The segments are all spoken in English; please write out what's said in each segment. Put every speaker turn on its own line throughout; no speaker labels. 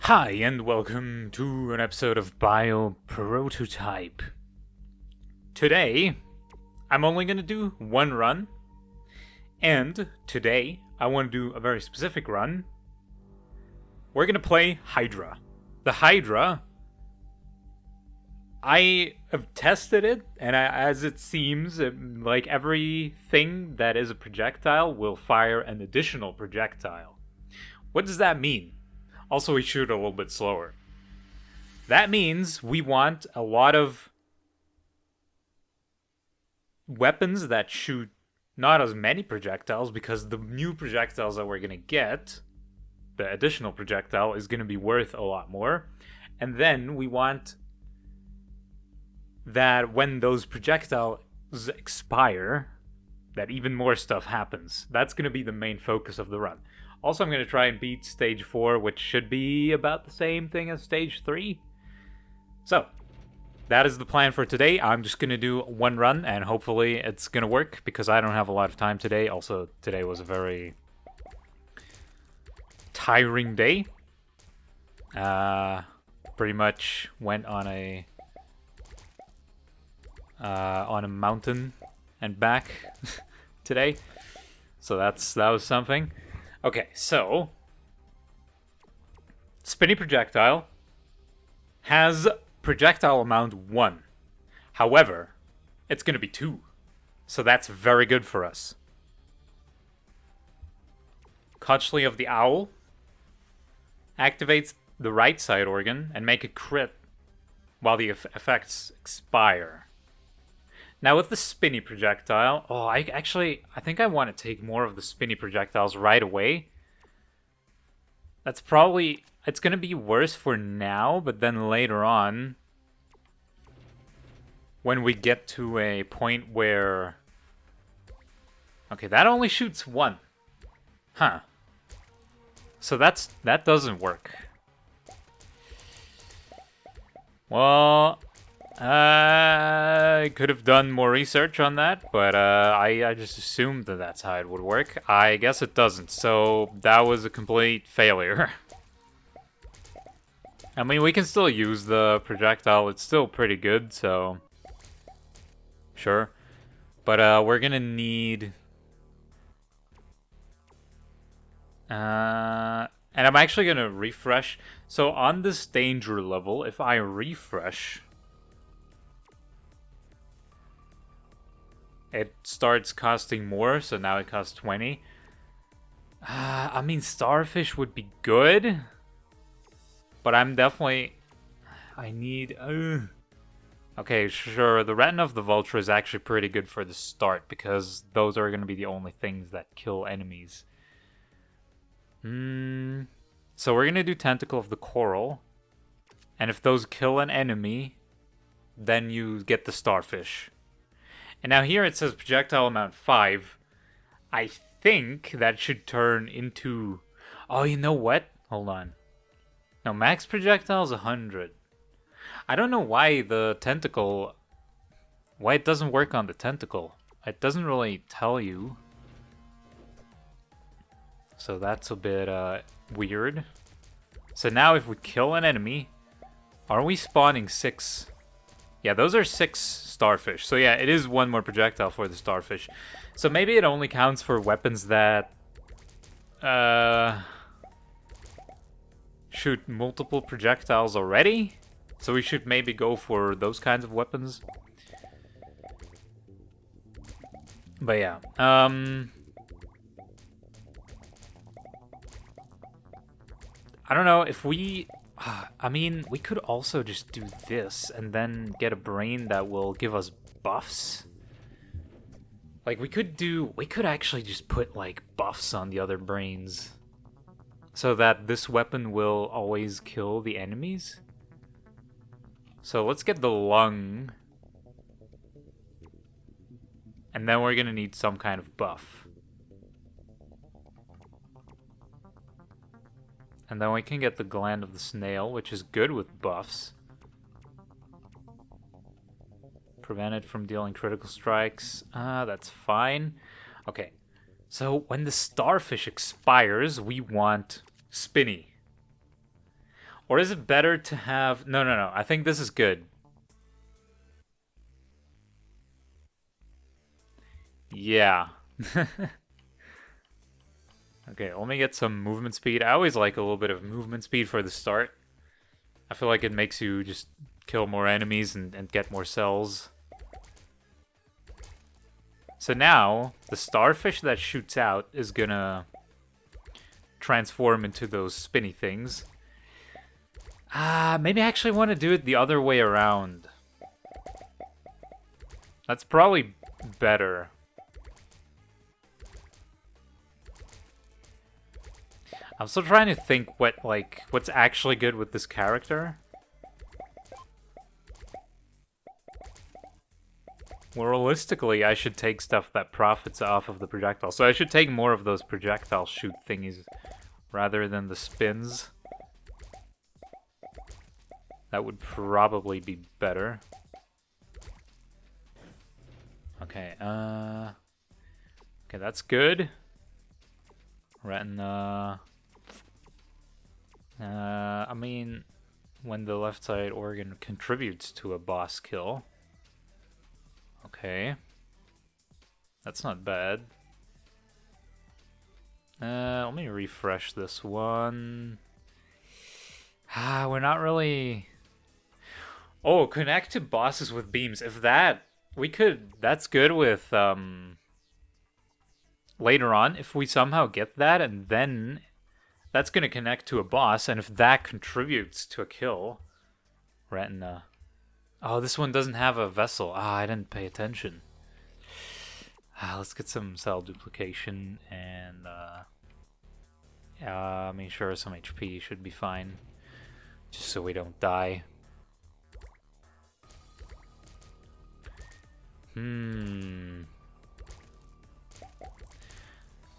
Hi, and welcome to an episode of Bio Prototype. Today, I'm only going to do one run, and today, I want to do a very specific run. We're going to play Hydra. The Hydra, I have tested it, and as it seems, like everything that is a projectile will fire an additional projectile. What does that mean? Also, we shoot a little bit slower. That means we want a lot of weapons that shoot not as many projectiles, because the new projectiles that we're going to get, the additional projectile, is going to be worth a lot more. And then we want that when those projectiles expire, that even more stuff happens. That's going to be the main focus of the run. Also, I'm going to try and beat Stage 4, which should be about the same thing as Stage 3. So, that is the plan for today. I'm just going to do one run, and hopefully it's going to work, because I don't have a lot of time today. Also, today was a very tiring day. Pretty much went on a mountain and back today. So that was something. Okay, so Spinny Projectile has projectile amount 1. However, it's going to be 2. So that's very good for us. Cotchley of the Owl activates the right side organ and make a crit while the effects expire. Now with the Spinny Projectile, I think I want to take more of the Spinny Projectiles right away. It's going to be worse for now, but then later on, when we get to a point where... Okay, that only shoots 1. Huh. So that doesn't work. Well... I could have done more research on that, but I just assumed that that's how it would work. I guess it doesn't, so that was a complete failure. I mean, we can still use the projectile. It's still pretty good, so... Sure. But we're gonna need... And I'm actually gonna refresh. So on this danger level, if I refresh... It starts costing more, so now it costs 20. I mean, Starfish would be good. But I'm definitely... I need... Okay, sure, the Retina of the Vulture is actually pretty good for the start, because those are going to be the only things that kill enemies. So we're going to do Tentacle of the Coral. And if those kill an enemy, then you get the Starfish. And now here it says projectile amount 5. I think that should turn into... Oh, you know what? Hold on. No, max projectile is 100. I don't know why the tentacle... Why it doesn't work on the tentacle. It doesn't really tell you. So that's a bit weird. So now if we kill an enemy... Are we spawning 6? Yeah, those are 6 starfish. So yeah, it is 1 more projectile for the starfish. So maybe it only counts for weapons that shoot multiple projectiles already. So we should maybe go for those kinds of weapons. But yeah, I don't know if we... I mean, we could also just do this and then get a brain that will give us buffs. Like, we could actually just put, like, buffs on the other brains. So that this weapon will always kill the enemies. So let's get the lung. And then we're gonna need some kind of buff. And then we can get the gland of the snail, which is good with buffs. Prevented from dealing critical strikes. That's fine. Okay, so when the starfish expires, we want Spinny. Or is it better to have... No, no, no. I think this is good. Yeah. Okay, let me get some movement speed. I always like a little bit of movement speed for the start. I feel like it makes you just kill more enemies and get more cells. So now, the starfish that shoots out is gonna transform into those spinny things. Maybe I actually want to do it the other way around. That's probably better. I'm still trying to think what's actually good with this character. Well, realistically, I should take stuff that profits off of the projectile. So I should take more of those projectile shoot thingies rather than the spins. That would probably be better. Okay, okay, that's good. Retina. I mean, when the left side organ contributes to a boss kill. Okay. That's not bad. Let me refresh this one. We're not really... Oh, connect to bosses with beams. If that... We could... That's good with, later on, if we somehow get that, and then... That's gonna connect to a boss, and if that contributes to a kill... Retina. Oh, this one doesn't have a vessel. I didn't pay attention. Let's get some cell duplication, and, make sure some HP should be fine. Just so we don't die.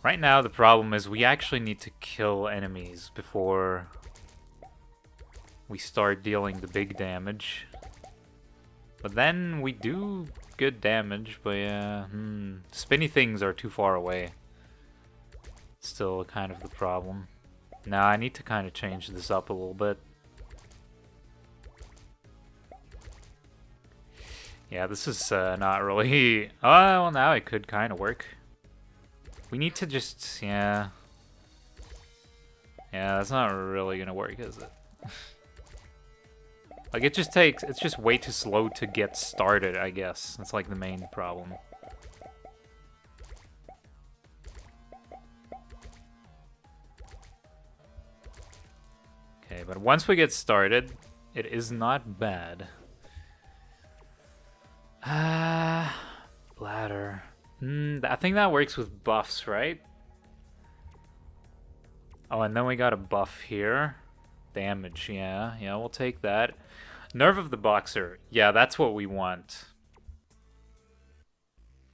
Right now, the problem is we actually need to kill enemies before we start dealing the big damage. But then we do good damage, but yeah, spinny things are too far away. Still kind of the problem. Now I need to kind of change this up a little bit. Yeah, this is not really... Oh, well, now it could kind of work. We need to just... Yeah. Yeah, that's not really gonna work, is it? Like, it just takes... It's just way too slow to get started, I guess. That's, like, the main problem. Okay, but once we get started, it is not bad. Bladder. I think that works with buffs, right? Oh, and then we got a buff here. Damage, yeah. Yeah, we'll take that. Nerve of the Boxer. Yeah, that's what we want.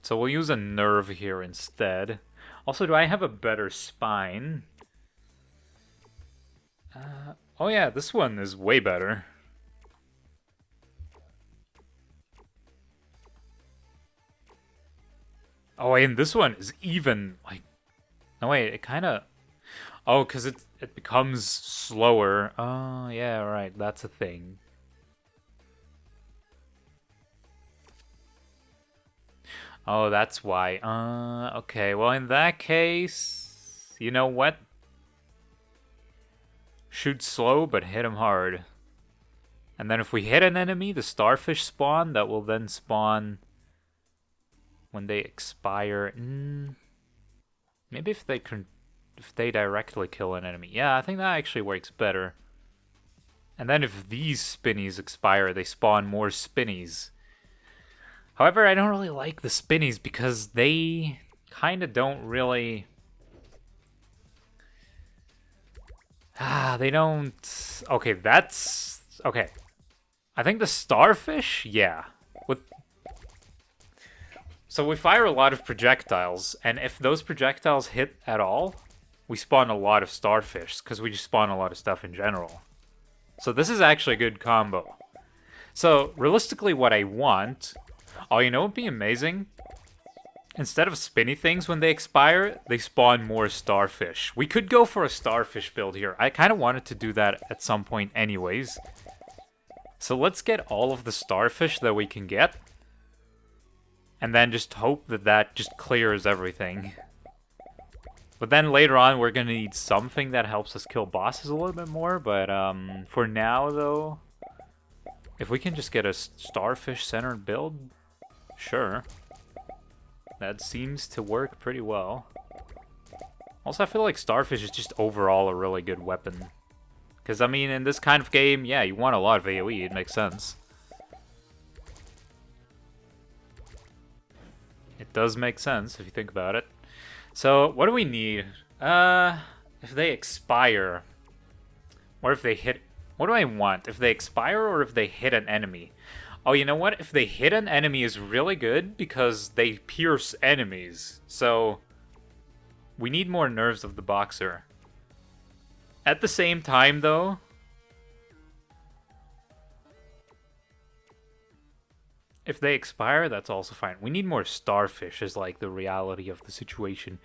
So we'll use a nerve here instead. Also, do I have a better spine? Oh yeah, this one is way better. Oh, and this one is even, like... No, wait, it kind of... Oh, because it becomes slower. Oh, yeah, right, that's a thing. Oh, that's why. Okay, well, in that case... You know what? Shoot slow, but hit him hard. And then if we hit an enemy, the starfish spawn, that will then spawn... when they expire. Maybe if they directly kill an enemy. Yeah, I think that actually works better. And then if these spinnies expire, they spawn more spinnies. However, I don't really like the spinnies because they kind of don't really... they don't... Okay, that's... Okay. I think the starfish, yeah. So we fire a lot of projectiles, and if those projectiles hit at all, we spawn a lot of starfish, because we just spawn a lot of stuff in general. So this is actually a good combo. So, realistically what I want... Oh, you know what would be amazing? instead of spinny things when they expire, they spawn more starfish. We could go for a starfish build here. I kind of wanted to do that at some point anyways. So let's get all of the starfish that we can get. And then just hope that that just clears everything. But then later on, we're going to need something that helps us kill bosses a little bit more. But for now, though, if we can just get a starfish-centered build, sure. That seems to work pretty well. Also, I feel like starfish is just overall a really good weapon. Because, I mean, in this kind of game, yeah, you want a lot of AoE. It makes sense. It does make sense if you think about it. So, what do we need? If they expire, or if they hit... What do I want? If they expire or if they hit an enemy? Oh, you know what? If they hit an enemy is really good because they pierce enemies. So, we need more nerves of the boxer. At the same time, though... If they expire, that's also fine. We need more starfish is like the reality of the situation.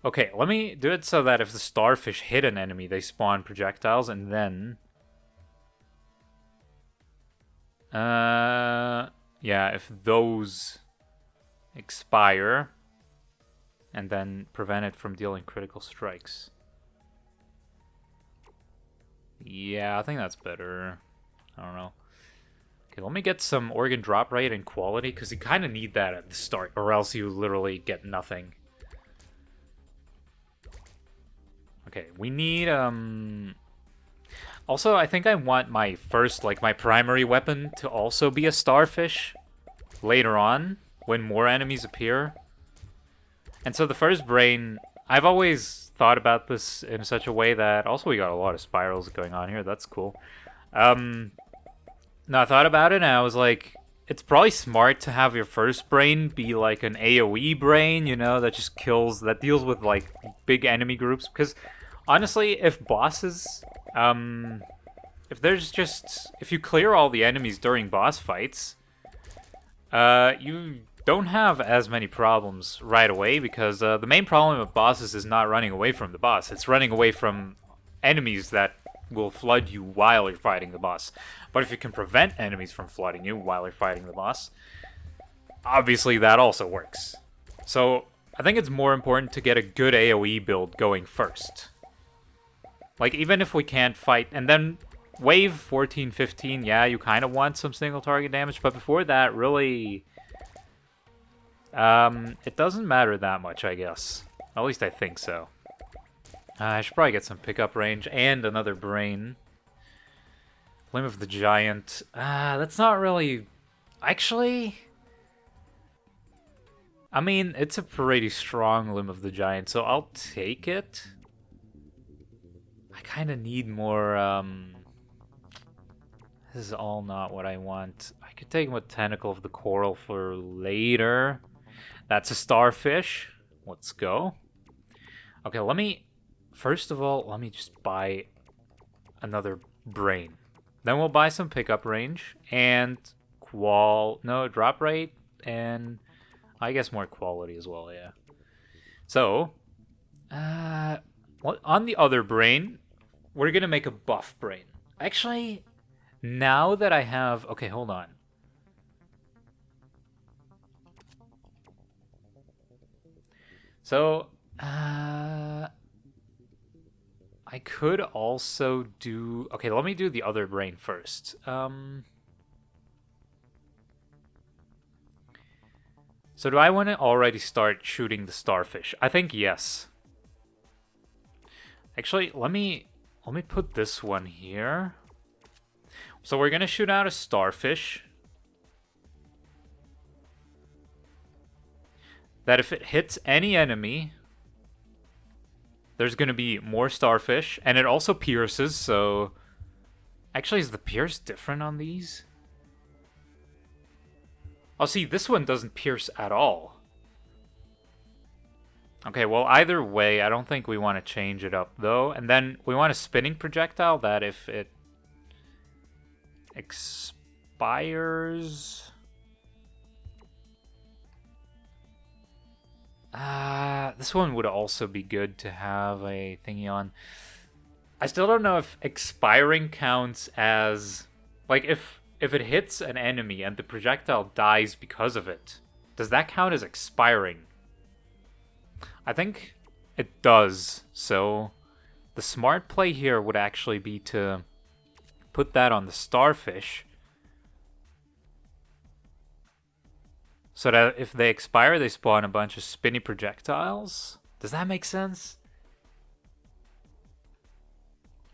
Okay, let me do it so that if the starfish hit an enemy, they spawn projectiles, and then... yeah, if those expire, and then prevent it from dealing critical strikes. Yeah, I think that's better. I don't know. Okay, let me get some organ drop rate and quality, because you kind of need that at the start, or else you literally get nothing. Okay, we need, Also, I think I want my first, like, my primary weapon to also be a starfish later on, when more enemies appear. And so the first brain, I've always thought about this in such a way that, also we got a lot of spirals going on here, that's cool. No, I thought about it and I was like, it's probably smart to have your first brain be like an AoE brain, you know, that just kills, that deals with like big enemy groups. Because honestly, if bosses, if you clear all the enemies during boss fights, you don't have as many problems right away because the main problem with bosses is not running away from the boss. It's running away from enemies that will flood you while you're fighting the boss. But if you can prevent enemies from flooding you while you're fighting the boss, obviously that also works. So I think it's more important to get a good AoE build going first. Like, even if we can't fight, and then wave 14, 15, yeah, you kind of want some single target damage, but before that, really, it doesn't matter that much, I guess. At least I think so. I should probably get some pickup range and another brain. Limb of the Giant. That's not really... Actually... I mean, it's a pretty strong Limb of the Giant, so I'll take it. I kind of need more, This is all not what I want. I could take a Tentacle of the Coral for later. That's a starfish. Let's go. Okay, let me... First of all, let me just buy another brain. Then we'll buy some pickup range and drop rate and I guess more quality as well, yeah. So, on the other brain, we're gonna make a buff brain. Actually, now that I have... Okay, hold on. So, I could also do... Okay, let me do the other brain first. So do I want to already start shooting the starfish? I think yes. Actually, let me put this one here. So we're going to shoot out a starfish. That if it hits any enemy... There's going to be more starfish, and it also pierces, so... Actually, is the pierce different on these? Oh, see, this one doesn't pierce at all. Okay, well, either way, I don't think we want to change it up, though. And then we want a spinning projectile that if it expires... This one would also be good to have a thingy on. I still don't know if expiring counts as... Like, if it hits an enemy and the projectile dies because of it, does that count as expiring? I think it does, so the smart play here would actually be to put that on the starfish, so that if they expire, they spawn a bunch of spinny projectiles. Does that make sense?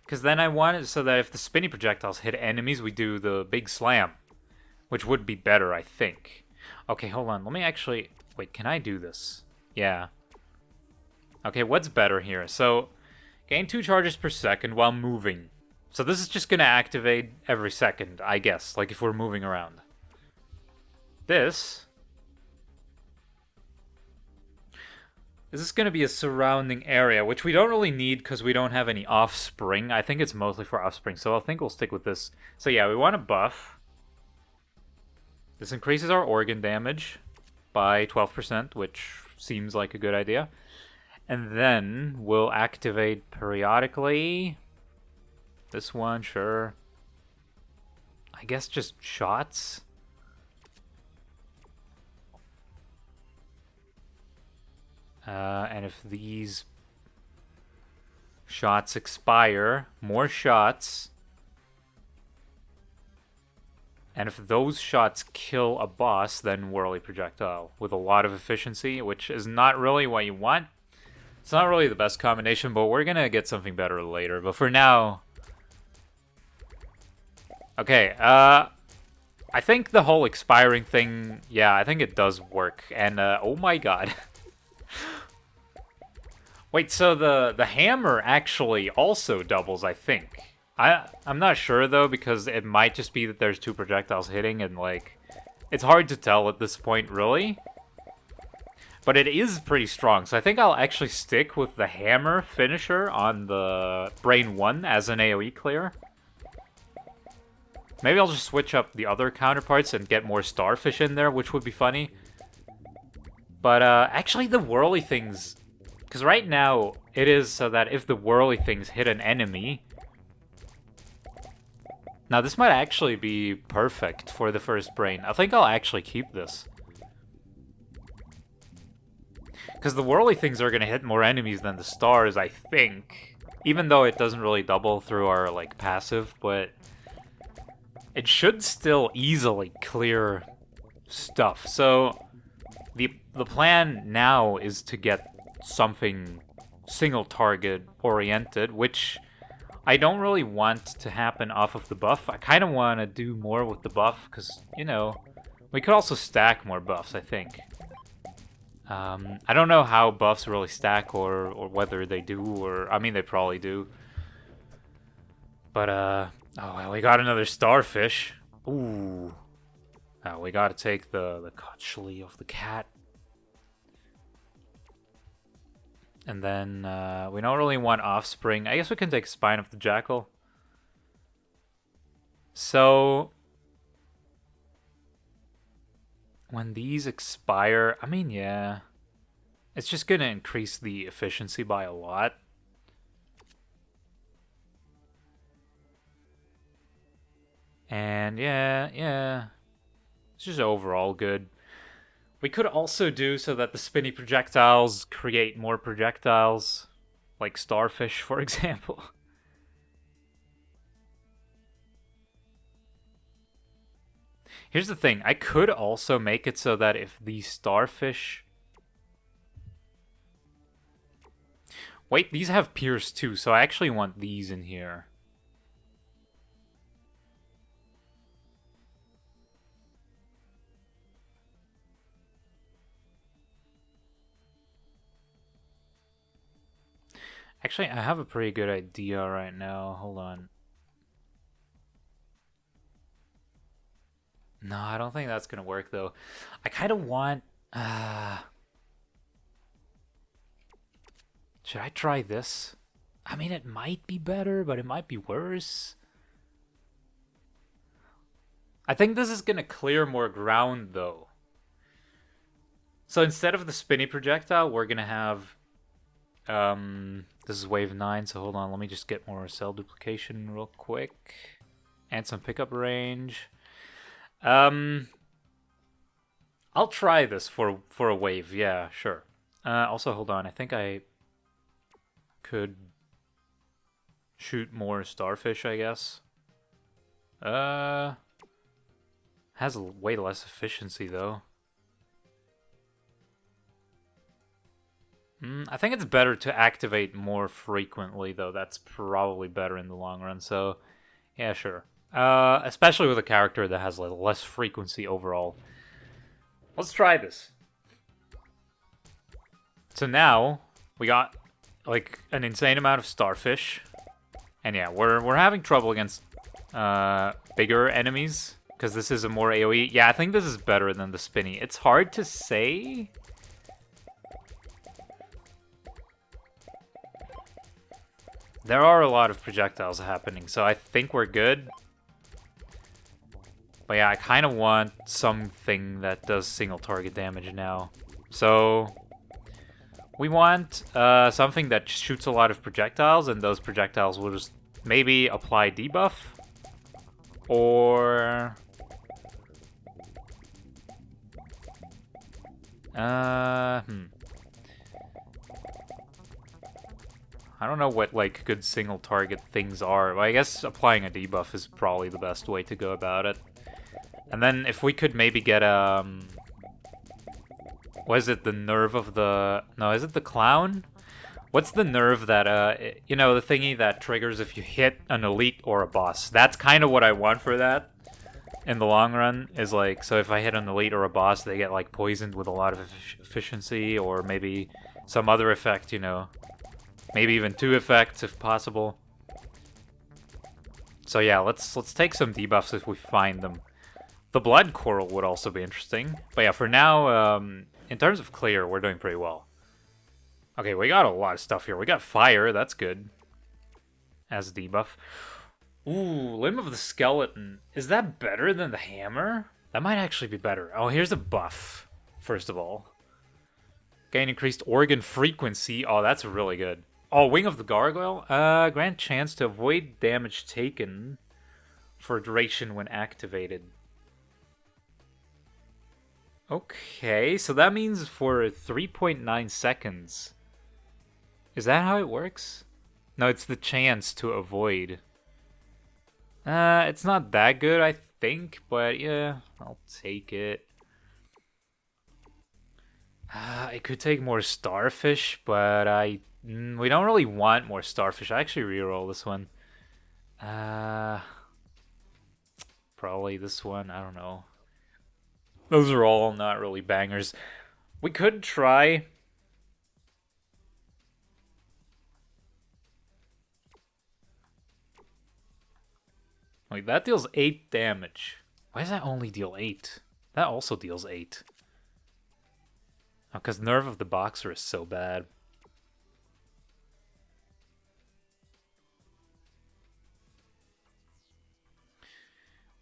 Because then I want it so that if the spinny projectiles hit enemies, we do the big slam, which would be better, I think. Okay, hold on. Let me actually... Wait, can I do this? Yeah. Okay, what's better here? So, gain 2 charges per second while moving. So this is just going to activate every second, I guess, like if we're moving around. This is going to be a surrounding area, which we don't really need because we don't have any offspring. I think it's mostly for offspring, so I think we'll stick with this. So yeah, we want to buff. This increases our organ damage by 12%, which seems like a good idea. And then we'll activate periodically. This one, sure. I guess just shots. And if these shots expire, more shots. And if those shots kill a boss, then whirly projectile with a lot of efficiency, which is not really what you want. It's not really the best combination, but we're gonna get something better later. But for now... Okay, I think the whole expiring thing, yeah, I think it does work. And, oh my god. Wait, so the hammer actually also doubles, I think. I'm not sure, though, because it might just be that there's 2 projectiles hitting, and, like, it's hard to tell at this point, really. But it is pretty strong, so I think I'll actually stick with the hammer finisher on the Brain 1 as an AoE clear. Maybe I'll just switch up the other counterparts and get more starfish in there, which would be funny. But, actually the whirly things... Because right now, it is so that if the whirly things hit an enemy... Now, this might actually be perfect for the first brain. I think I'll actually keep this. Because the whirly things are going to hit more enemies than the stars, I think. Even though it doesn't really double through our, like, passive, but... It should still easily clear stuff. So, the plan now is to get something single target oriented, which I don't really want to happen off of the buff. I kind of want to do more with the buff because, you know, we could also stack more buffs, I think. I don't know how buffs really stack or whether they do, or I mean they probably do. But oh well, we got another starfish. Ooh. Oh, we gotta take the cutchly of the cat. And then, we don't really want offspring. I guess we can take Spine of the Jackal. So, when these expire, I mean, yeah. It's just gonna increase the efficiency by a lot. And yeah. It's just overall good. We could also do so that the spinny projectiles create more projectiles, like starfish, for example. Here's the thing, I could also make it so that if the starfish... Wait, these have pierce too, so I actually want these in here. Actually, I have a pretty good idea right now. Hold on. No, I don't think that's going to work, though. I kind of want... Should I try this? I mean, it might be better, but it might be worse. I think this is going to clear more ground, though. So instead of the spinny projectile, we're gonna have this is wave 9, so hold on, let me just get more cell duplication real quick. And some pickup range. I'll try this for a wave, yeah, sure. Also, hold on, I think I could shoot more starfish, I guess. Has way less efficiency, though. I think it's better to activate more frequently, though. That's probably better in the long run, so yeah, sure. Especially with a character that has less frequency overall. Let's try this. So now, we got, like, an insane amount of starfish. And yeah, we're having trouble against bigger enemies, because this is a more AoE. Yeah, I think this is better than the spinny. It's hard to say. There are a lot of projectiles happening, so I think we're good. But yeah, I kind of want something that does single target damage now. So we want something that shoots a lot of projectiles, and those projectiles will just maybe apply debuff. Or I don't know what, like, good single target things are. Well, I guess applying a debuff is probably the best way to go about it. And then if we could maybe get what is it, the nerve of the... No, is it the clown? What's the nerve that, you know, the thingy that triggers if you hit an elite or a boss? That's kind of what I want for that in the long run, is like, so if I hit an elite or a boss, they get, like, poisoned with a lot of efficiency, or maybe some other effect, you know. Maybe even 2 effects if possible. So yeah, let's take some debuffs if we find them. The blood coral would also be interesting. But yeah, for now, in terms of clear, we're doing pretty well. Okay, we got a lot of stuff here. We got fire, that's good. As a debuff. Ooh, Limb of the Skeleton. Is that better than the hammer? That might actually be better. Oh, here's a buff, first of all. Gain increased organ frequency. Oh, that's really good. Oh, Wing of the Gargoyle. Grant chance to avoid damage taken for duration when activated. Okay, so that means for 3.9 seconds. Is that how it works? No, it's the chance to avoid. It's not that good, I think, but yeah, I'll take it. I could take more starfish, but we don't really want more starfish. I actually reroll this one. Probably this one, I don't know. Those are all not really bangers. We could try... Like, that deals 8 damage. Why does that only deal 8? That also deals 8. Oh, because Nerve of the Boxer is so bad.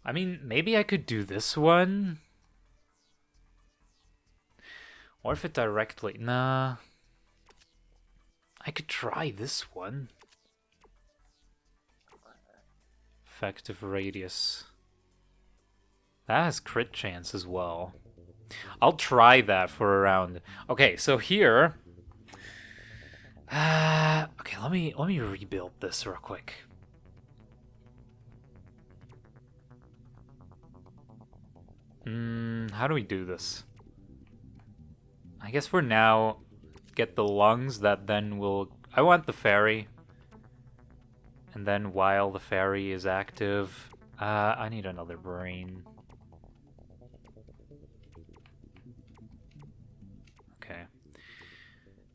I mean, maybe I could do this one. Or if it directly... Nah. I could try this one. Effective radius. That has crit chance as well. I'll try that for a round. Okay, so here... okay, let me rebuild this real quick. How do we do this? I guess for now, get the lungs that then will... I want the fairy. And then while the fairy is active, I need another brain. Okay.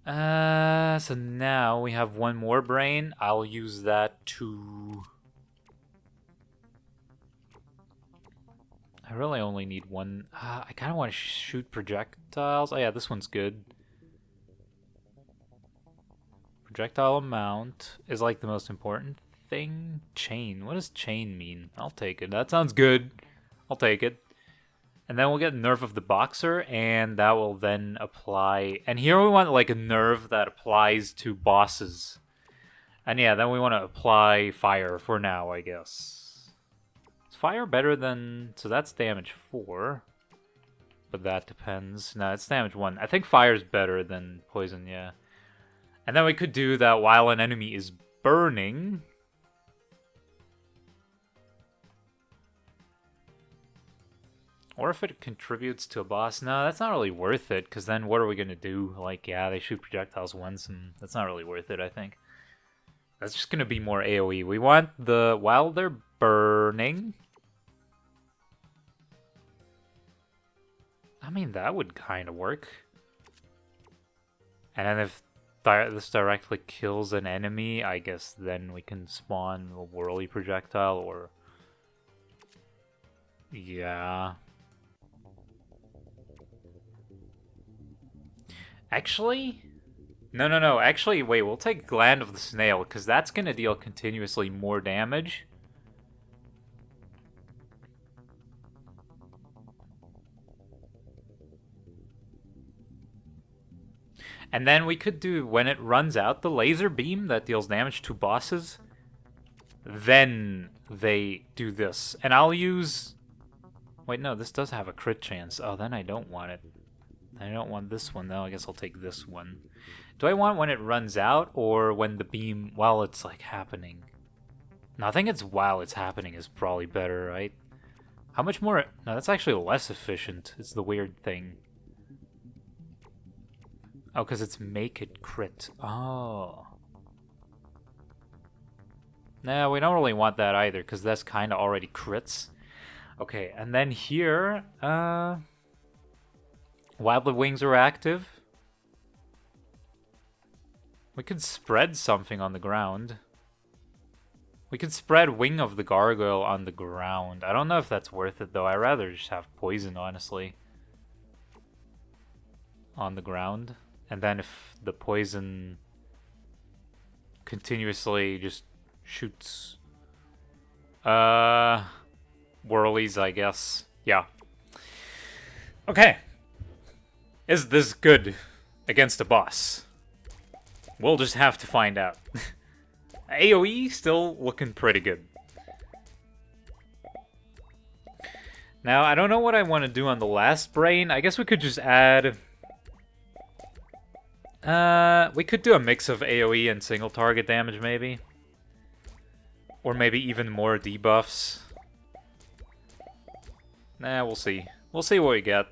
So now we have one more brain. I'll use that to... I really only need one. I kind of want to shoot projectiles. Oh yeah, this one's good. Projectile amount is like the most important thing. Chain. What does chain mean? I'll take it. That sounds good. I'll take it. And then we'll get Nerve of the Boxer, and that will then apply. And here we want like a nerve that applies to bosses. And yeah, then we want to apply fire for now, I guess. Is fire better than... So that's damage 4. But that depends. No, it's damage 1. I think fire's better than poison, yeah. And then we could do that while an enemy is burning. Or if it contributes to a boss. No, that's not really worth it, because then what are we going to do? Like, yeah, they shoot projectiles once, and that's not really worth it, I think. That's just going to be more AoE. We want the... While they're burning... I mean, that would kind of work. And then if this directly kills an enemy, I guess then we can spawn a whirly projectile, or... Yeah... Actually? No. Actually, wait, we'll take Gland of the Snail, because that's going to deal continuously more damage. And then we could do, when it runs out, the laser beam that deals damage to bosses. Then they do this. And I'll use... Wait, no, this does have a crit chance. Oh, then I don't want it. I don't want this one, though. I guess I'll take this one. Do I want when it runs out, or when the beam, while it's, like, happening? No, I think it's while it's happening is probably better, right? How much more? No, that's actually less efficient. It's the weird thing. Oh, because it's make it crit. Oh. No, we don't really want that either, because that's kind of already crits. Okay, and then here, while the wings are active, we could spread something on the ground. We could spread Wing of the Gargoyle on the ground. I don't know if that's worth it, though. I'd rather just have poison, honestly, on the ground. And then if the poison continuously just shoots whirlies, I guess. Yeah. Okay. Is this good against a boss? We'll just have to find out. AoE still looking pretty good. Now, I don't know what I want to do on the last brain. I guess we could just add... we could do a mix of AoE and single target damage, maybe. Or maybe even more debuffs. Nah, we'll see. We'll see what we get.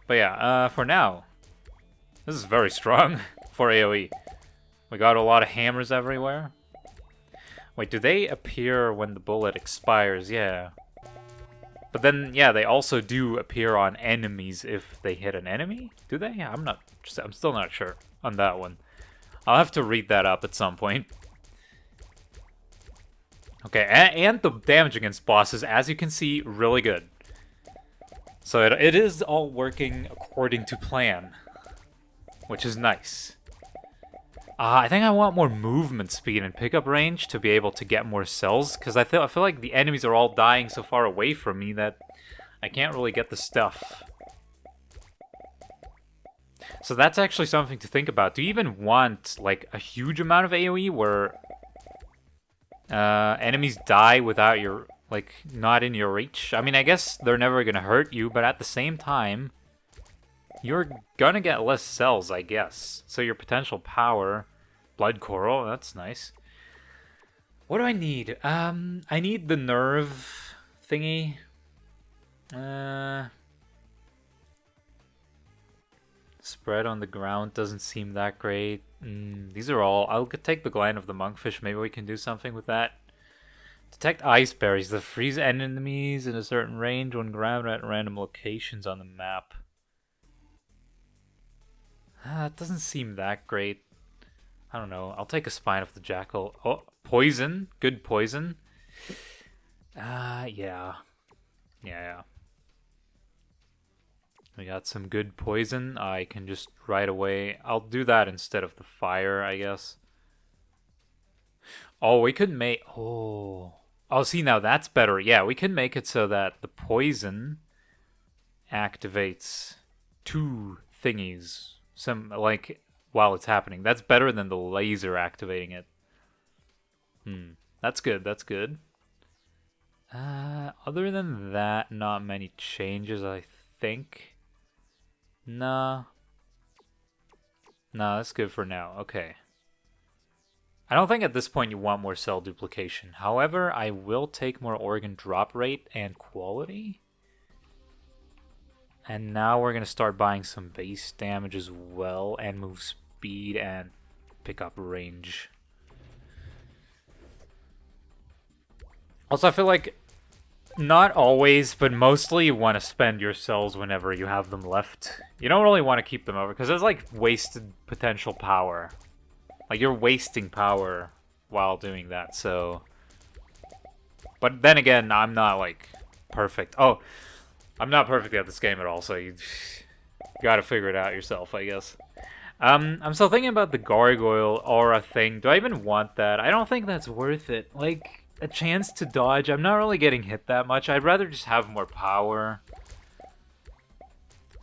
But yeah, for now, this is very strong for AoE. We got a lot of hammers everywhere. Wait, do they appear when the bullet expires? Yeah. But then, yeah, they also do appear on enemies if they hit an enemy? Do they? Yeah, I'm still not sure on that one. I'll have to read that up at some point. Okay, and the damage against bosses, as you can see, really good. So it is all working according to plan, which is nice. I think I want more movement speed and pickup range to be able to get more cells, because I feel like the enemies are all dying so far away from me that I can't really get the stuff. So that's actually something to think about. Do you even want like a huge amount of AoE where enemies die without your, like, not in your reach? I mean, I guess they're never gonna hurt you, but at the same time, you're gonna get less cells, I guess. So your potential power... Blood coral, that's nice. What do I need? I need the nerve thingy. Spread on the ground doesn't seem that great. These are all... I'll take the gland of the monkfish. Maybe we can do something with that. Detect ice berries that freeze enemies in a certain range when grabbed at random locations on the map. It doesn't seem that great. I don't know. I'll take a spine of the jackal. Oh, poison. Good poison. Yeah. Yeah. We got some good poison. I can just right away... I'll do that instead of the fire, I guess. Oh, we could make... Oh, see, now that's better. Yeah, we can make it so that the poison activates 2 thingies, like while it's happening. That's better than the laser activating it. That's good. That's good. Other than that, not many changes, I think. Nah. Nah, that's good for now. Okay. I don't think at this point you want more cell duplication. However, I will take more organ drop rate and quality. And now we're going to start buying some base damage as well, and move speed and pick up range. Also, I feel like not always, but mostly you want to spend your cells whenever you have them left. You don't really want to keep them over, because there's like wasted potential power. Like, you're wasting power while doing that, so... But then again, I'm not, like, perfect. Oh, I'm not perfect at this game at all, so you gotta figure it out yourself, I guess. I'm still thinking about the gargoyle aura thing. Do I even want that? I don't think that's worth it. Like, a chance to dodge. I'm not really getting hit that much. I'd rather just have more power.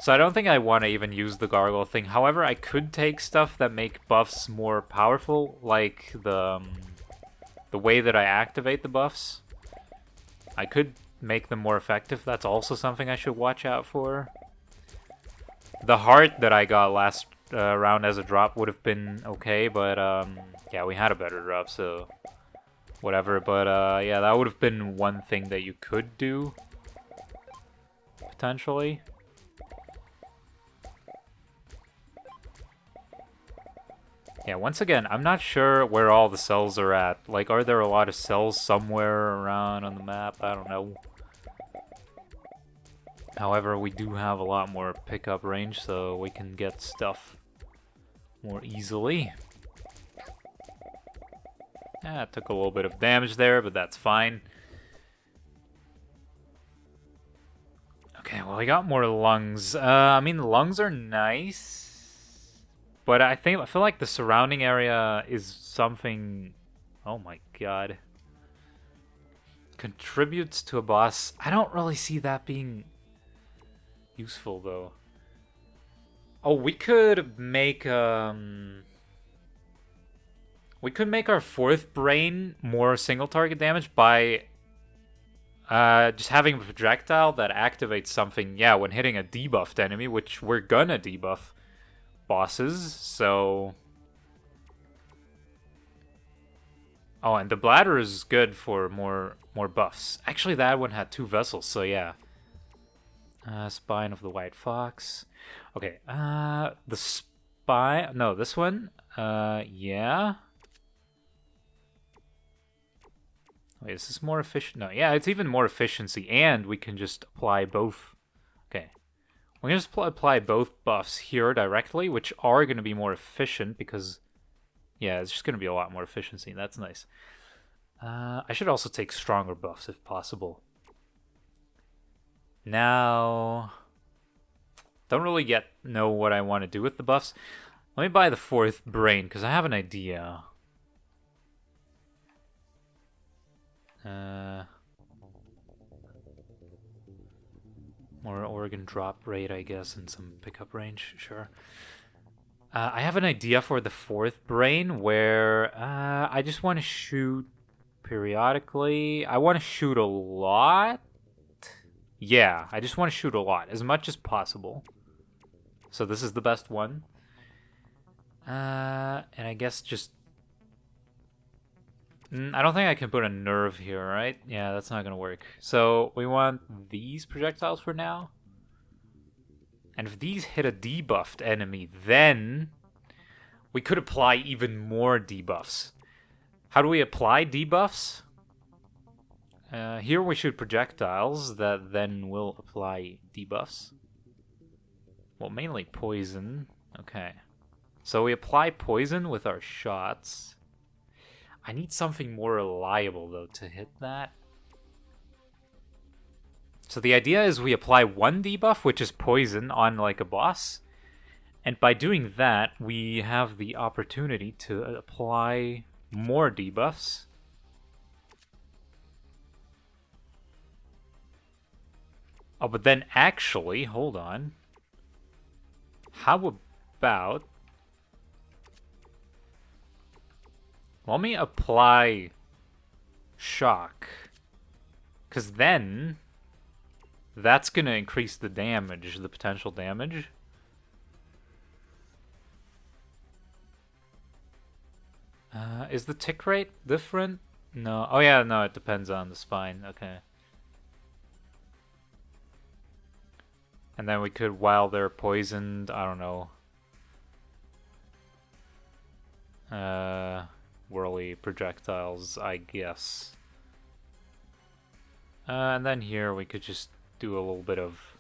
So I don't think I want to even use the gargoyle thing. However, I could take stuff that make buffs more powerful, like the way that I activate the buffs. I could make them more effective. That's also something I should watch out for. The heart that I got last round as a drop would have been okay, but yeah, we had a better drop, so whatever. But yeah, that would have been one thing that you could do, potentially. Yeah, once again, I'm not sure where all the cells are at. Like, are there a lot of cells somewhere around on the map? I don't know. However, we do have a lot more pickup range, so we can get stuff more easily. Yeah, it took a little bit of damage there, but that's fine. Okay, well, I got more lungs. I mean, the lungs are nice. But I feel like the surrounding area is something... Oh my god. Contributes to a boss. I don't really see that being useful, though. Oh, we could make our 4th brain more single target damage by just having a projectile that activates something, yeah, when hitting a debuffed enemy, which we're gonna debuff bosses, so... Oh, and the bladder is good for more buffs. Actually, that one had 2 vessels, so yeah. Spine of the White Fox. Okay, the spine... No, this one? Yeah. Wait, is this more efficient? No, yeah, it's even more efficiency, and we can just apply both. Okay. We can just apply both buffs here directly, which are going to be more efficient because, yeah, it's just going to be a lot more efficiency. That's nice. I should also take stronger buffs if possible. Now, don't really yet know what I want to do with the buffs. Let me buy the 4th brain because I have an idea. More organ drop rate, I guess, and some pickup range, sure. I have an idea for the 4th brain where I just want to shoot periodically. I want to shoot a lot. Yeah, I just want to shoot a lot, as much as possible. So this is the best one. And I guess just... I don't think I can put a nerve here, right? Yeah, that's not gonna work. So we want these projectiles for now. And if these hit a debuffed enemy, then we could apply even more debuffs. How do we apply debuffs? Here we shoot projectiles that then will apply debuffs. Well, mainly poison. Okay. So we apply poison with our shots. I need something more reliable, though, to hit that. So the idea is we apply 1 debuff, which is poison, on, like, a boss. And by doing that, we have the opportunity to apply more debuffs. Oh, but then actually, hold on. How about... Let me apply shock. Because then... That's going to increase the damage, the potential damage. Is the tick rate different? No. Oh yeah, no, it depends on the spine. Okay. And then we could, while they're poisoned, I don't know. Whirly projectiles, I guess. And then here we could just do a little bit of...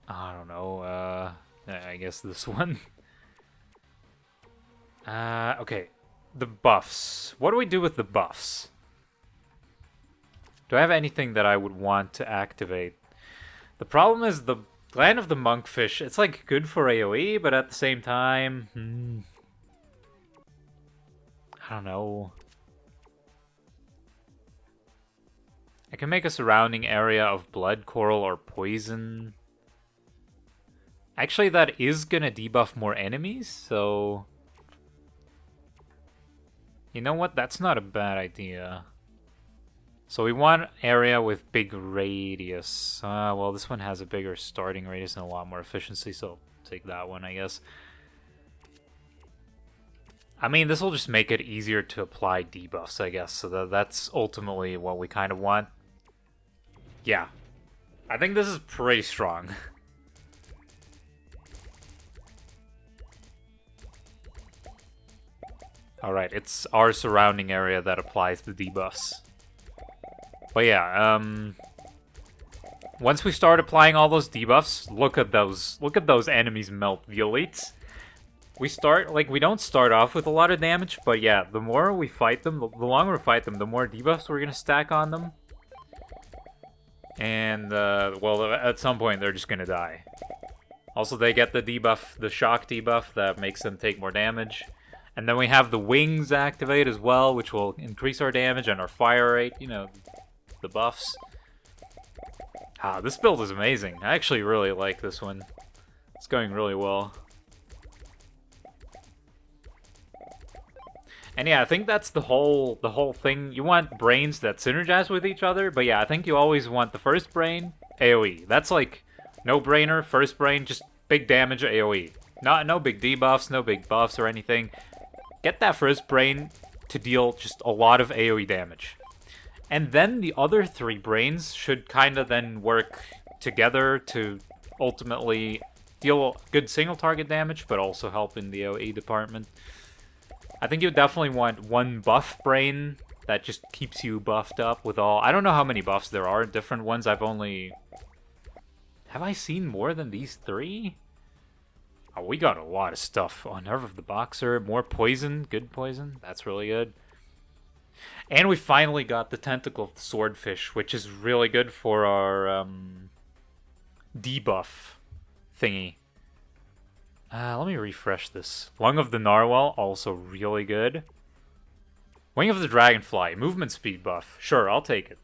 I don't know, I guess this one. Okay. The buffs. What do we do with the buffs? Do I have anything that I would want to activate? The problem is the Gland of the Monkfish, it's like good for AoE, but at the same time... I don't know. I can make a surrounding area of blood, coral, or poison. Actually, that is gonna debuff more enemies, so... You know what? That's not a bad idea. So we want area with big radius. Well, this one has a bigger starting radius and a lot more efficiency, so I'll take that one, I guess. I mean, this will just make it easier to apply debuffs, I guess. So that's ultimately what we kind of want. Yeah. I think this is pretty strong. Alright, it's our surrounding area that applies the debuffs. But yeah, once we start applying all those debuffs, look at those enemies melt, the elites. We don't start off with a lot of damage, but yeah, the more we fight them, the longer we fight them, the more debuffs we're gonna stack on them. And, well, at some point they're just gonna die. Also, they get the debuff, the shock debuff that makes them take more damage. And then we have the wings activate as well, which will increase our damage and our fire rate, you know, the buffs. Ah, this build is amazing. I actually really like this one. It's going really well. And yeah, I think that's the whole thing. You want brains that synergize with each other, but yeah, I think you always want the first brain, AoE. That's like no-brainer, first brain, just big damage AoE. No big debuffs, no big buffs or anything. Get that first brain to deal just a lot of AoE damage. And then the other three brains should kind of then work together to ultimately deal good single target damage, but also help in the AoE department. I think you definitely want one buff brain that just keeps you buffed up with all... I don't know how many buffs there are, different ones. Have I seen more than these three? Oh, we got a lot of stuff. Oh, Nerve of the Boxer, more poison, good poison. That's really good. And we finally got the Tentacle of the Swordfish, which is really good for our debuff thingy. Let me refresh this. Lung of the Narwhal, also really good. Wing of the Dragonfly, movement speed buff. Sure, I'll take it.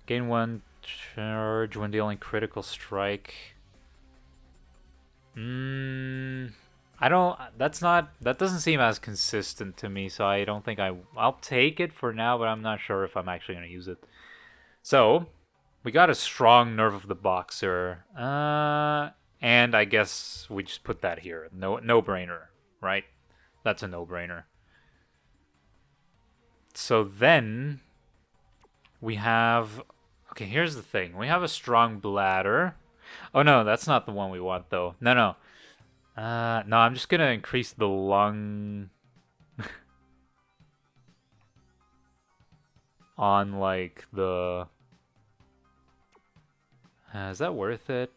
Gain 1 charge when dealing critical strike. That doesn't seem as consistent to me, so I don't think I'll take it for now, but I'm not sure if I'm actually going to use it. So, we got a strong Nerve of the Boxer. And I guess we just put that here. No-brainer, right? That's a no-brainer. So then, we have... Okay, here's the thing. We have a strong bladder. Oh no, that's not the one we want, though. No. No, I'm just gonna increase the lung... on, like, the... is that worth it?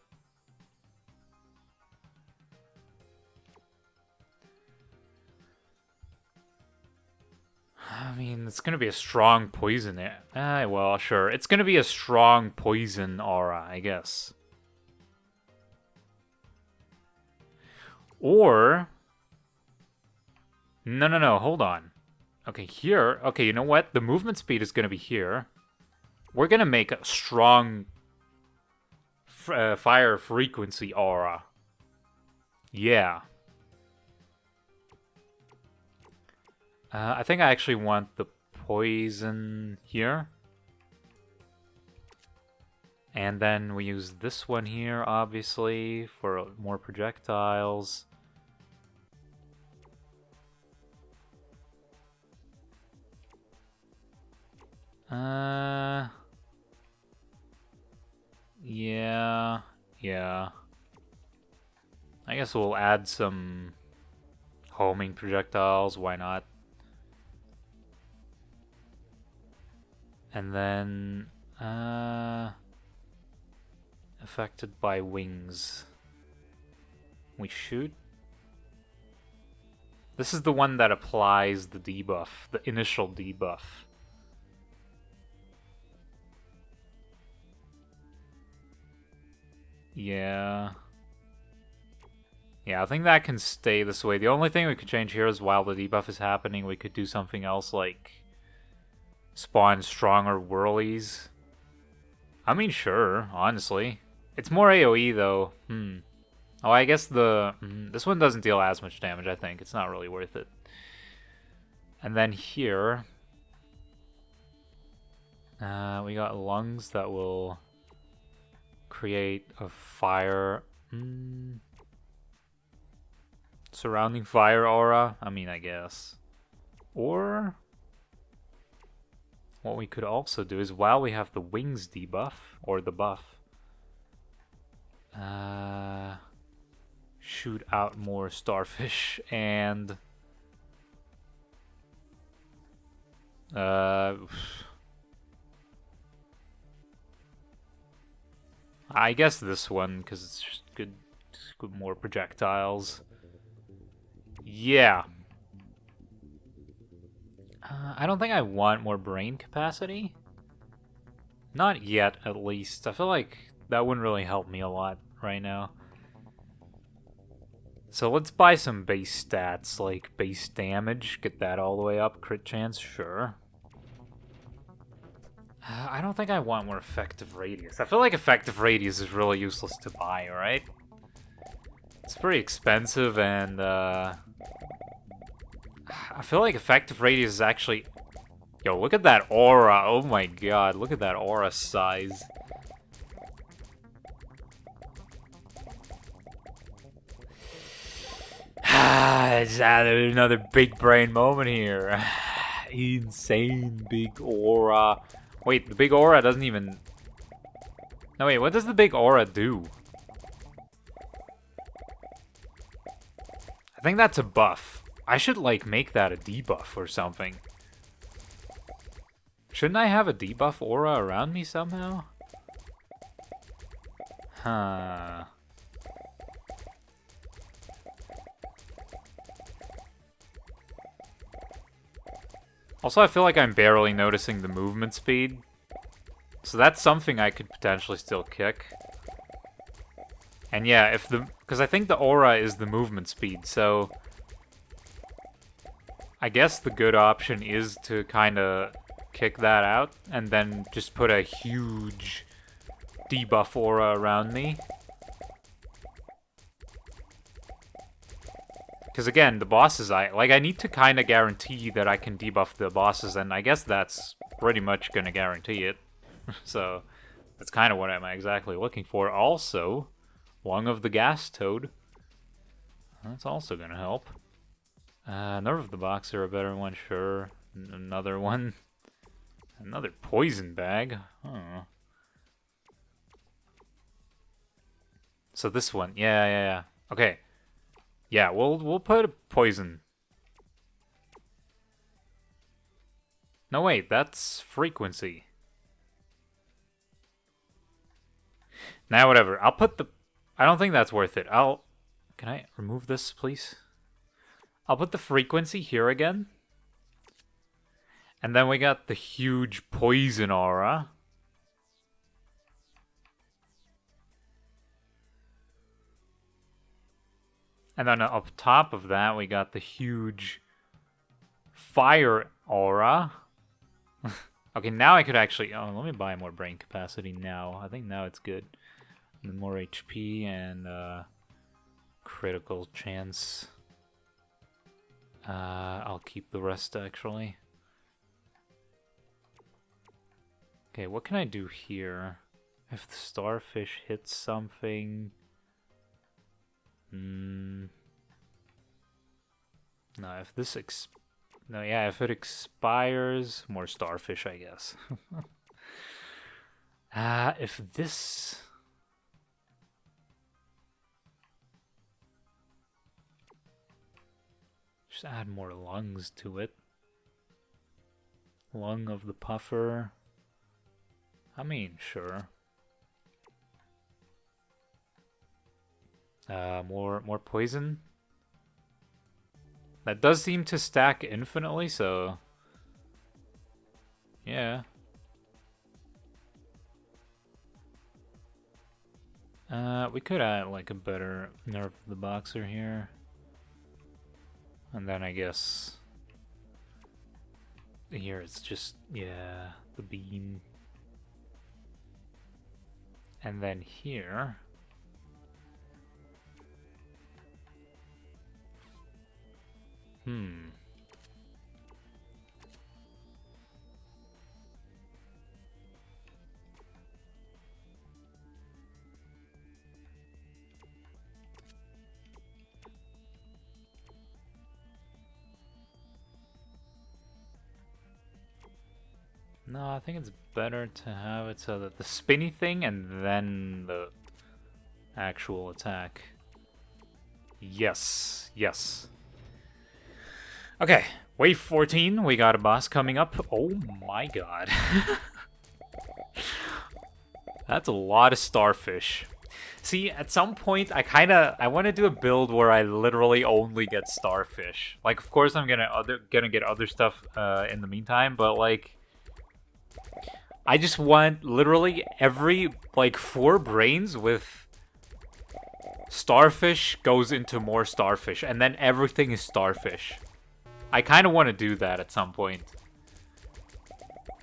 I mean, it's gonna be a strong poison. Well, sure. It's gonna be a strong poison aura, I guess. Or... No, hold on. Okay, here. Okay, you know what? The movement speed is going to be here. We're going to make a strong fire frequency aura. Yeah. I think I actually want the poison here. And then we use this one here, obviously, for more projectiles. Yeah. I guess we'll add some homing projectiles, why not? And then, affected by wings. We shoot. This is the one that applies the debuff, the initial debuff. Yeah. Yeah, I think that can stay this way. The only thing we could change here is while the debuff is happening, we could do something else like spawn stronger whirlies. I mean, sure, honestly. It's more AoE though. Oh, I guess this one doesn't deal as much damage, I think. It's not really worth it. And then here, we got lungs that will create a fire. Surrounding fire aura? I mean, I guess. Or what we could also do is while we have the wings debuff, or the buff, shoot out more starfish and I guess this one, because it's just good more projectiles. Yeah. I don't think I want more brain capacity. Not yet, at least. I feel like that wouldn't really help me a lot right now. So let's buy some base stats, like base damage. Get that all the way up. Crit chance, sure. I don't think I want more effective radius. I feel like effective radius is really useless to buy, right? It's pretty expensive, and I feel like effective radius is actually... Yo, look at that aura. Oh my god, look at that aura size. It's another big brain moment here. Insane big aura. Wait, the big aura doesn't even... No, wait, what does the big aura do? I think that's a buff. I should, like, make that a debuff or something. Shouldn't I have a debuff aura around me somehow? Huh. Also, I feel like I'm barely noticing the movement speed. So that's something I could potentially still kick. And yeah, if the... Because I think the aura is the movement speed, so... I guess the good option is to kind of kick that out, and then just put a huge debuff aura around me. Because again, the bosses, I need to kind of guarantee that I can debuff the bosses, and I guess that's pretty much going to guarantee it. So, that's kind of what I'm exactly looking for. Also, Lung of the Gas Toad. That's also going to help. Nerve of the Boxer, a better one, sure. Another one. Another poison bag. Huh. So this one, yeah. Okay. Yeah, we'll put a poison. No, wait, that's frequency. Now, whatever. I'll put the... I don't think that's worth it. Can I remove this, please? I'll put the frequency here again. And then we got the huge poison aura. And then up top of that, we got the huge fire Aura. Okay, now I could actually... Oh, let me buy more brain capacity now. I think now it's good. And then more HP and critical chance. I'll keep the rest, actually. Okay, what can I do here? If the starfish hits something... No, if this no, yeah, if it expires, more starfish, I guess. If this... Just add more lungs to it. Lung of the puffer. I mean, sure. More poison. That does seem to stack infinitely, so yeah. We could add like a better nerf of the boxer here. And then I guess here it's just, yeah, the beam. And then here no, I think it's better to have it so that the spinny thing and then the actual attack. Yes, yes. Okay, wave 14, we got a boss coming up. Oh my god. That's a lot of starfish. See, at some point, I want to do a build where I literally only get starfish. Like, of course, I'm gonna get other stuff in the meantime, but like, I just want literally every like 4 brains with starfish goes into more starfish, and then everything is starfish. I kind of want to do that at some point.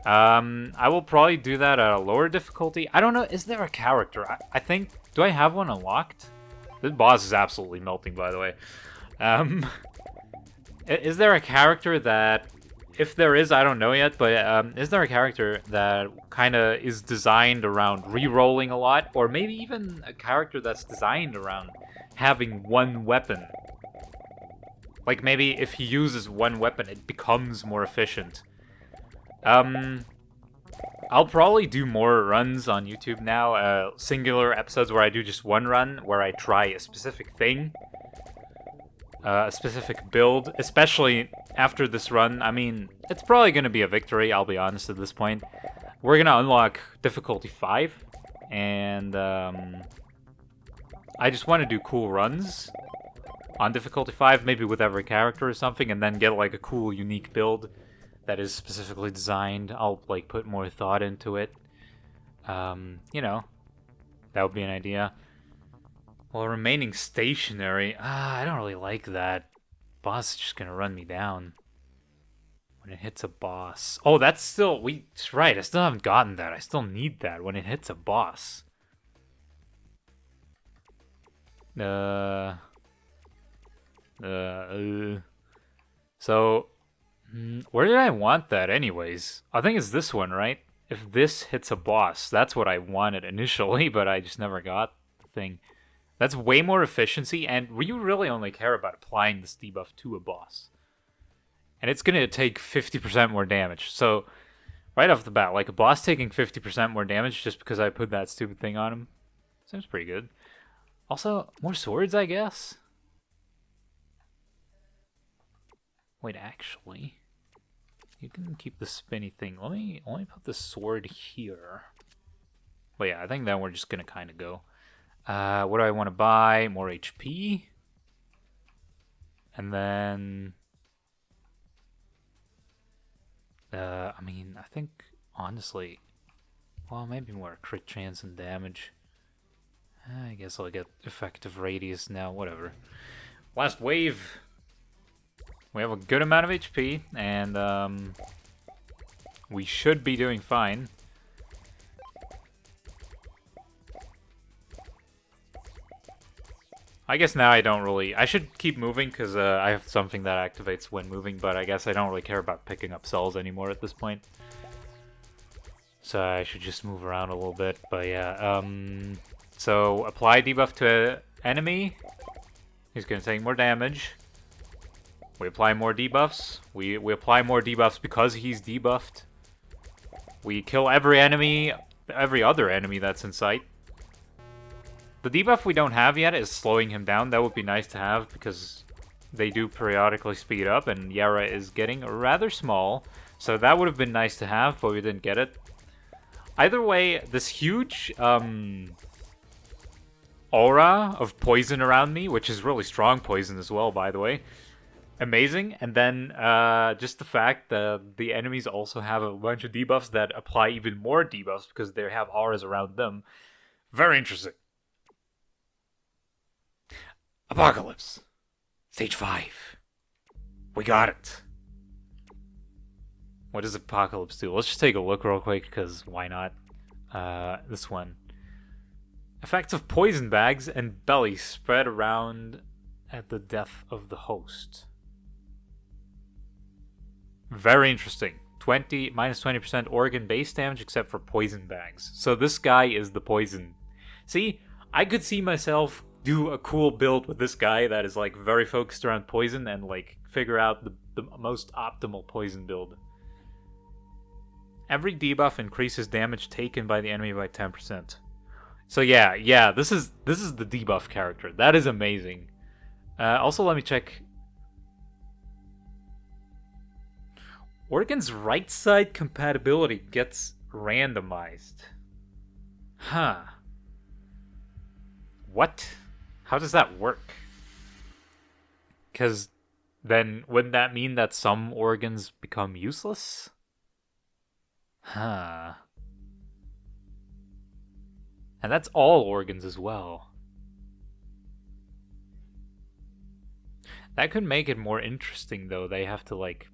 I will probably do that at a lower difficulty. I don't know, is there a character? I think, do I have one unlocked? This boss is absolutely melting, by the way. Is there a character that, if there is, I don't know yet, but is there a character that kind of is designed around re-rolling a lot? Or maybe even a character that's designed around having one weapon? Like, maybe if he uses one weapon, it becomes more efficient. I'll probably do more runs on YouTube now, singular episodes where I do just one run, where I try a specific thing, a specific build, especially after this run. I mean, it's probably going to be a victory, I'll be honest at this point. We're going to unlock difficulty 5, and I just want to do cool runs on difficulty 5, maybe with every character or something, and then get like a cool, unique build that is specifically designed. I'll like put more thought into it. You know, that would be an idea. Well, remaining stationary, I don't really like that. Boss is just gonna run me down when it hits a boss. Oh, that's still, right, I still haven't gotten that. I still need that when it hits a boss. So, where did I want that anyways? I think it's this one, right? If this hits a boss, that's what I wanted initially, but I just never got the thing. That's way more efficiency, and you really only care about applying this debuff to a boss. And it's gonna take 50% more damage, so right off the bat, like a boss taking 50% more damage just because I put that stupid thing on him, seems pretty good. Also, more swords, I guess? Wait, actually, you can keep the spinny thing. Let me put the sword here. But yeah, I think then we're just gonna kind of go. What do I want to buy? More HP. And then, I mean, I think honestly, well, maybe more crit chance and damage. I guess I'll get effective radius now. Whatever. Last wave. We have a good amount of HP, and we should be doing fine. I guess now I don't really... I should keep moving because I have something that activates when moving, but I guess I don't really care about picking up cells anymore at this point. So I should just move around a little bit, but yeah. So apply debuff to enemy. He's going to take more damage. We apply more debuffs. We apply more debuffs because he's debuffed. We kill every enemy, every other enemy that's in sight. The debuff we don't have yet is slowing him down. That would be nice to have because they do periodically speed up, and Yara is getting rather small. So that would have been nice to have, but we didn't get it. Either way, this huge aura of poison around me, which is really strong poison as well, by the way. Amazing. And then just the fact that the enemies also have a bunch of debuffs that apply even more debuffs because they have auras around them. Very interesting. Apocalypse. Stage 5. We got it. What does Apocalypse do? Let's just take a look real quick, because why not? This one. Effects of poison bags and belly spread around at the death of the host. Very interesting. Minus 20% organ base damage except for poison bags. So this guy is the poison. See, I could see myself do a cool build with this guy that is like very focused around poison and like figure out the most optimal poison build. Every debuff increases damage taken by the enemy by 10%. So yeah, this is the debuff character. That is amazing. Also, let me check. Organ's right side compatibility gets randomized. Huh. What? How does that work? Because then wouldn't that mean that some organs become useless? Huh. And that's all organs as well. That could make it more interesting, though. They have to, like,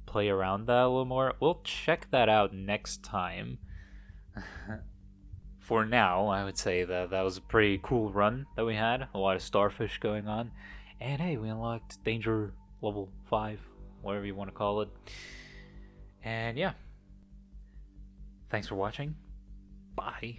play around that a little more. We'll check that out next time. For now, I would say that was a pretty cool run that we had. A lot of starfish going on. And hey, we unlocked danger level 5, whatever you want to call it. And yeah. Thanks for watching. Bye.